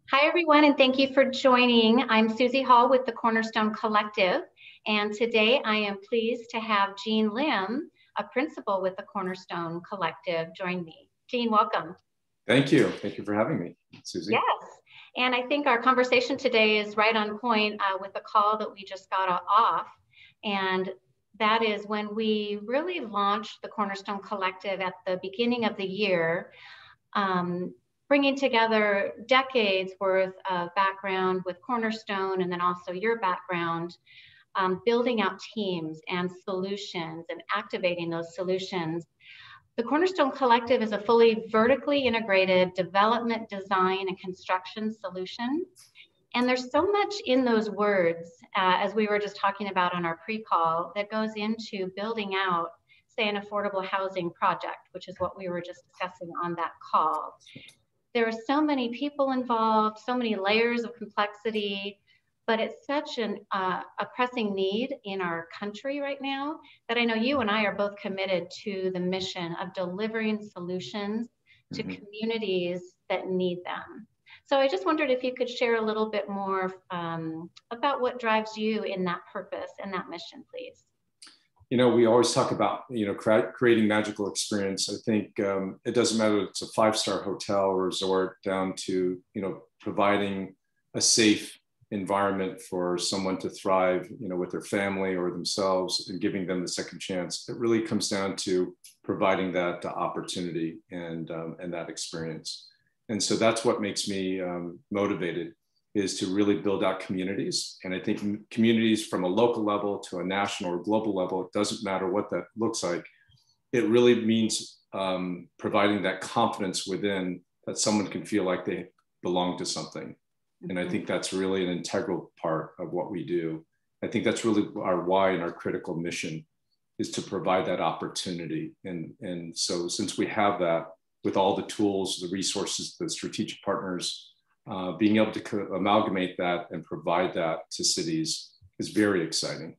Hi, everyone, and thank you for joining. I'm Suzie Hall with the Cornerstone Collective, and today I am pleased to have Gene Lim, a principal with the Cornerstone Collective, join me. Gene, welcome. Thank you. Thank you for having me, Suzie. Yes, and I think our conversation today is right on point with the call that we just got off, and that is when we really launched the Cornerstone Collective at the beginning of the year. Bringing together decades worth of background with Cornerstone and then also your background, building out teams and solutions and activating those solutions. The Cornerstone Collective is a fully vertically integrated development, design, and construction solution. And there's so much in those words, as we were just talking about on our pre-call, that goes into building out, say, an affordable housing project, which is what we were just discussing on that call. There are so many people involved, so many layers of complexity, but it's such a pressing need in our country right now that I know you and I are both committed to the mission of delivering solutions to communities that need them. So I just wondered if you could share a little bit more about what drives you in that purpose and that mission, please. You know, we always talk about, creating magical experience. I think it doesn't matter if it's a five-star hotel or resort down to, providing a safe environment for someone to thrive, with their family or themselves and giving them the second chance. It really comes down to providing that opportunity and that experience. And so that's what makes me motivated, is to really build out communities. And I think communities from a local level to a national or global level, it doesn't matter what that looks like. It really means providing that confidence within, that someone can feel like they belong to something. And I think that's really an integral part of what we do. I think that's really our why and our critical mission, is to provide that opportunity. And so since we have that, with all the tools, the resources, the strategic partners, being able to amalgamate that and provide that to cities is very exciting.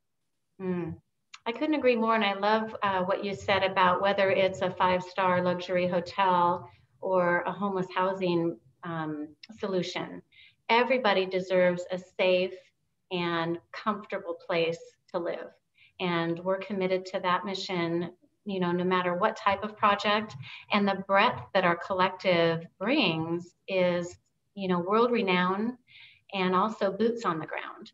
I couldn't agree more. And I love what you said about whether it's a five-star luxury hotel or a homeless housing solution. Everybody deserves a safe and comfortable place to live. And we're committed to that mission, no matter what type of project. And the breadth that our collective brings is world renowned and also boots on the ground.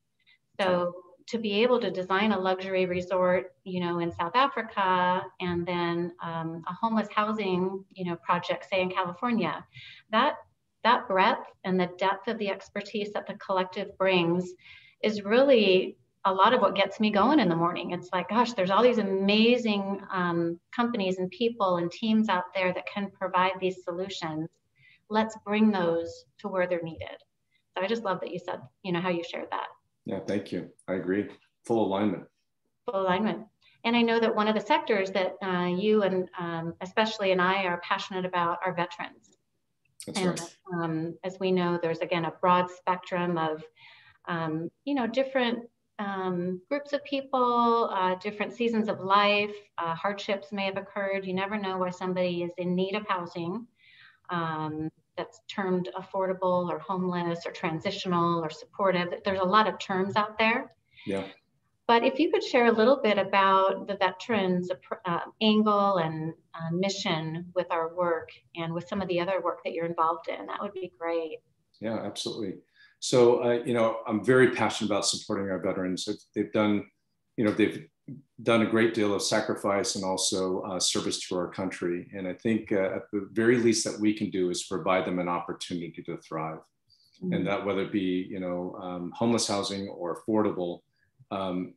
So to be able to design a luxury resort, in South Africa, and then a homeless housing, project, say in California, that breadth and the depth of the expertise that the collective brings is really a lot of what gets me going in the morning. It's like, gosh, there's all these amazing companies and people and teams out there that can provide these solutions. Let's bring those to where they're needed. So I just love that you said, how you shared that. Yeah, thank you. I agree. Full alignment. Full alignment. And I know that one of the sectors that you and especially and I are passionate about are veterans. That's and, right. As we know, there's again a broad spectrum of, different groups of people, different seasons of life, hardships may have occurred. You never know why somebody is in need of housing. That's termed affordable or homeless or transitional or supportive. There's a lot of terms out there. Yeah. But if you could share a little bit about the veterans angle and mission with our work and with some of the other work that you're involved in, that would be great. Yeah, absolutely. So, I'm very passionate about supporting our veterans. They've done a great deal of sacrifice and also service to our country. And I think at the very least that we can do is provide them an opportunity to thrive. And that whether it be, homeless housing or affordable,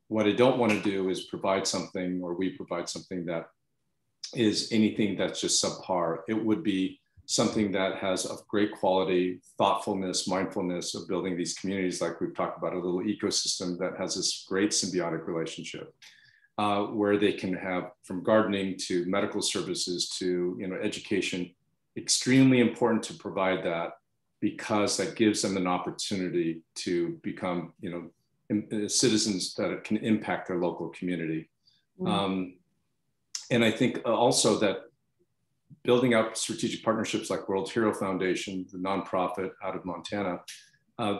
what I don't want to do is provide something, or we provide something that is anything that's just subpar. It would be something that has of great quality, thoughtfulness, mindfulness of building these communities, like we've talked about, a little ecosystem that has this great symbiotic relationship, where they can have from gardening to medical services to education. Extremely important to provide that, because that gives them an opportunity to become citizens that can impact their local community. And I think also that building up strategic partnerships like World Hero Foundation, the nonprofit out of Montana.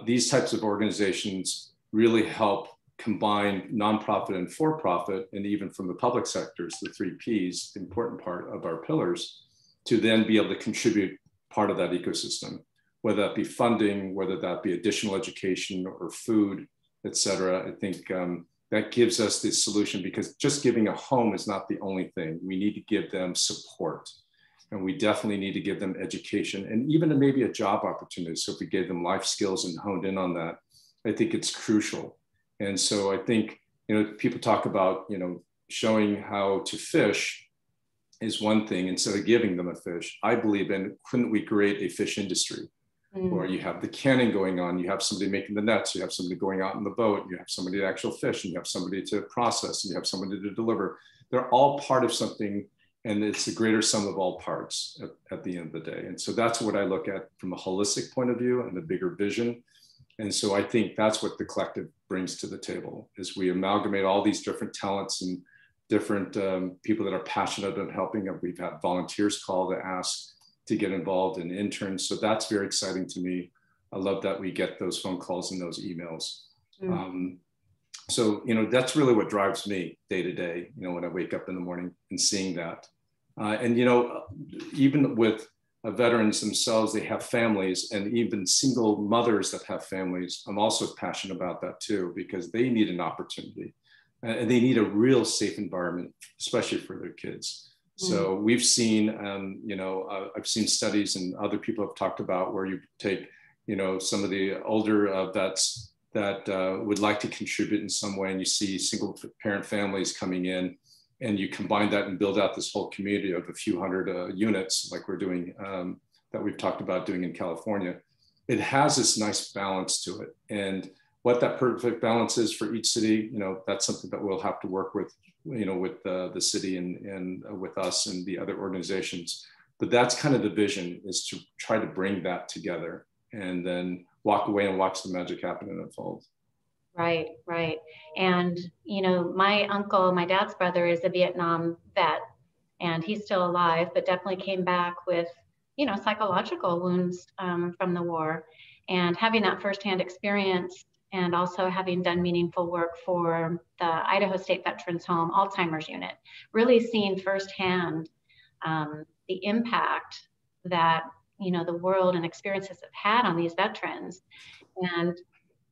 These types of organizations really help combine nonprofit and for-profit, and even from the public sectors, the 3 Ps, the important part of our pillars, to then be able to contribute part of that ecosystem, whether that be funding, whether that be additional education or food, et cetera. I think that gives us the solution, because just giving a home is not the only thing. We need to give them support, and we definitely need to give them education, and even maybe a job opportunity. So if we gave them life skills and honed in on that, I think it's crucial. And so I think, people talk about, showing how to fish is one thing instead of giving them a fish. I believe in, couldn't we create a fish industry where you have the canning going on, you have somebody making the nets, you have somebody going out in the boat, you have somebody to actual fish, and you have somebody to process, and you have somebody to deliver. They're all part of something, and it's the greater sum of all parts at the end of the day. And so that's what I look at from a holistic point of view and the bigger vision. And so I think that's what the collective brings to the table, is we amalgamate all these different talents and different people that are passionate about helping. We've had volunteers call to ask to get involved, and interns. So that's very exciting to me. I love that we get those phone calls and those emails. So, that's really what drives me day to day, when I wake up in the morning and seeing that. And, even with veterans themselves, they have families, and even single mothers that have families. I'm also passionate about that too, because they need an opportunity, and they need a real safe environment, especially for their kids. So we've seen, I've seen studies, and other people have talked about, where you take, some of the older vets that would like to contribute in some way, and you see single parent families coming in, and you combine that and build out this whole community of a few hundred units, like we're doing, that we've talked about doing in California. It has this nice balance to it. And what that perfect balance is for each city, that's something that we'll have to work with, with the city and with us and the other organizations. But that's kind of the vision, is to try to bring that together and then walk away and watch the magic happen and unfold. Right, right. And, my uncle, my dad's brother, is a Vietnam vet, and he's still alive, but definitely came back with, psychological wounds from the war. And having that firsthand experience, and also having done meaningful work for the Idaho State Veterans Home Alzheimer's Unit, really seeing firsthand the impact that, the world and experiences have had on these veterans, and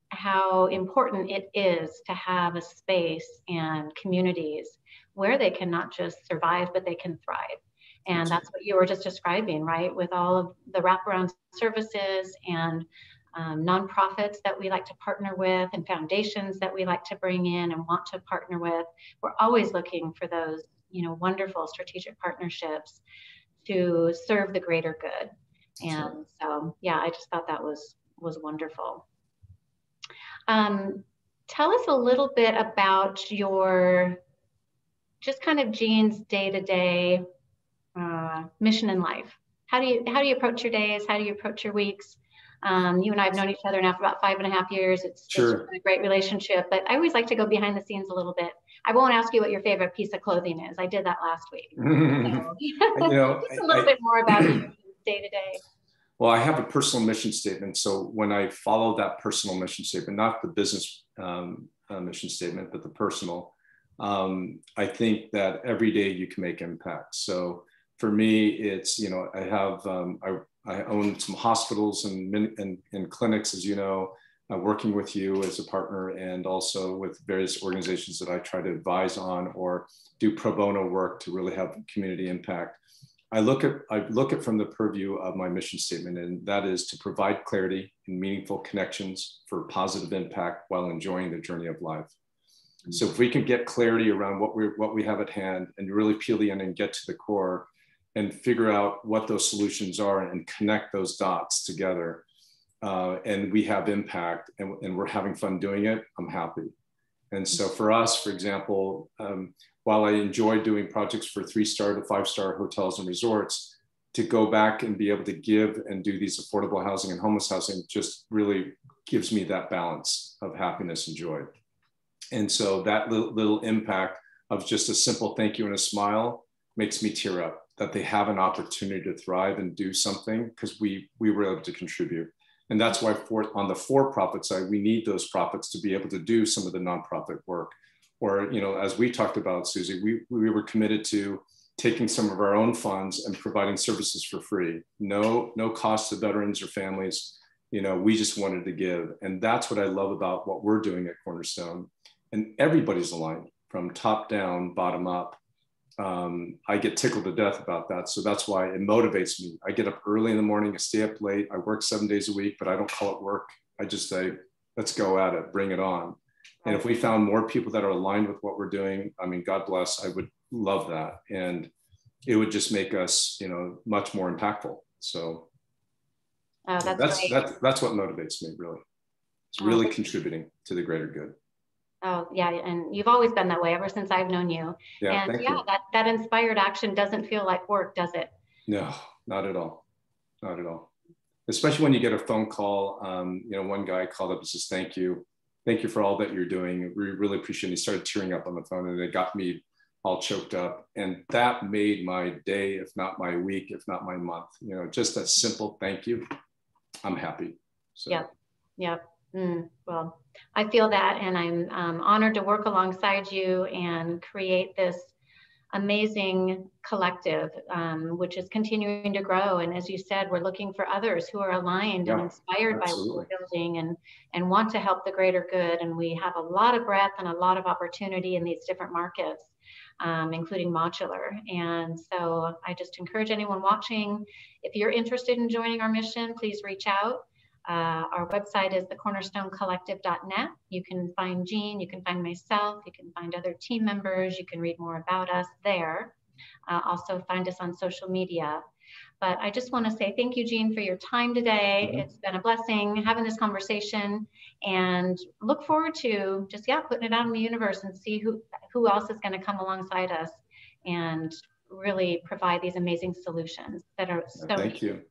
how important it is to have a space and communities where they can not just survive, but they can thrive. And that's what you were just describing, right? With all of the wraparound services and nonprofits that we like to partner with, and foundations that we like to bring in and want to partner with. We're always looking for those, wonderful strategic partnerships to serve the greater good. And so, yeah, I just thought that was wonderful. Tell us a little bit about just kind of Gene's day-to-day mission in life. How do you approach your days? How do you approach your weeks? You and I have known each other now for about 5.5 years. It's been a great relationship, but I always like to go behind the scenes a little bit. I won't ask you what your favorite piece of clothing is. I did that last week. So, just a little bit more about you day to day. Well, I have a personal mission statement. So when I follow that personal mission statement, not the business mission statement, but the personal, I think that every day you can make impact. So for me, it's, I have, I own some hospitals and clinics, as you know, working with you as a partner, and also with various organizations that I try to advise on or do pro bono work to really have community impact. I look at from the purview of my mission statement, and that is to provide clarity and meaningful connections for positive impact while enjoying the journey of life. So if we can get clarity around what we have at hand, and really peel the onion and get to the core and figure out what those solutions are and connect those dots together, and we have impact and we're having fun doing it, I'm happy. And so for us, for example, while I enjoy doing projects for 3-star to 5-star hotels and resorts, to go back and be able to give and do these affordable housing and homeless housing just really gives me that balance of happiness and joy. And so that little impact of just a simple thank you and a smile makes me tear up. that they have an opportunity to thrive and do something because we were able to contribute. And that's why on the for-profit side, we need those profits to be able to do some of the nonprofit work. Or, you know, as we talked about, Suzie, we were committed to taking some of our own funds and providing services for free. No cost to veterans or families. You know, we just wanted to give. And that's what I love about what we're doing at Cornerstone. And everybody's aligned from top down, bottom up. I get tickled to death about that. So that's why it motivates me. I get up early in the morning, I stay up late, I work 7 days a week, but I don't call it work. I just say, let's go at it, bring it on. And if we found more people that are aligned with what we're doing, I mean, God bless, I would love that. And it would just make us, you know, much more impactful. So that's what motivates me, really. It's really contributing to the greater good. Oh, yeah. And you've always been that way ever since I've known you. Yeah, and thank yeah, you. that inspired action doesn't feel like work, does it? No, not at all. Not at all. Especially when you get a phone call. You know, one guy called up and says, thank you. Thank you for all that you're doing. We really appreciate it. He started tearing up on the phone and it got me all choked up. And that made my day, if not my week, if not my month. You know, just a simple thank you. I'm happy. So. Yep. Well, I feel that, and I'm honored to work alongside you and create this amazing collective, which is continuing to grow. And as you said, we're looking for others who are aligned and inspired by what we're building and want to help the greater good. And we have a lot of breadth and a lot of opportunity in these different markets, including modular. And so I just encourage anyone watching, if you're interested in joining our mission, please reach out. Our website is thecornerstonecollective.net. You can find Gene, you can find myself, you can find other team members, you can read more about us there. Also find us on social media. But I just want to say thank you, Gene, for your time today. It's been a blessing having this conversation, and look forward to just, putting it out in the universe and see who else is going to come alongside us and really provide these amazing solutions that are so Thank you.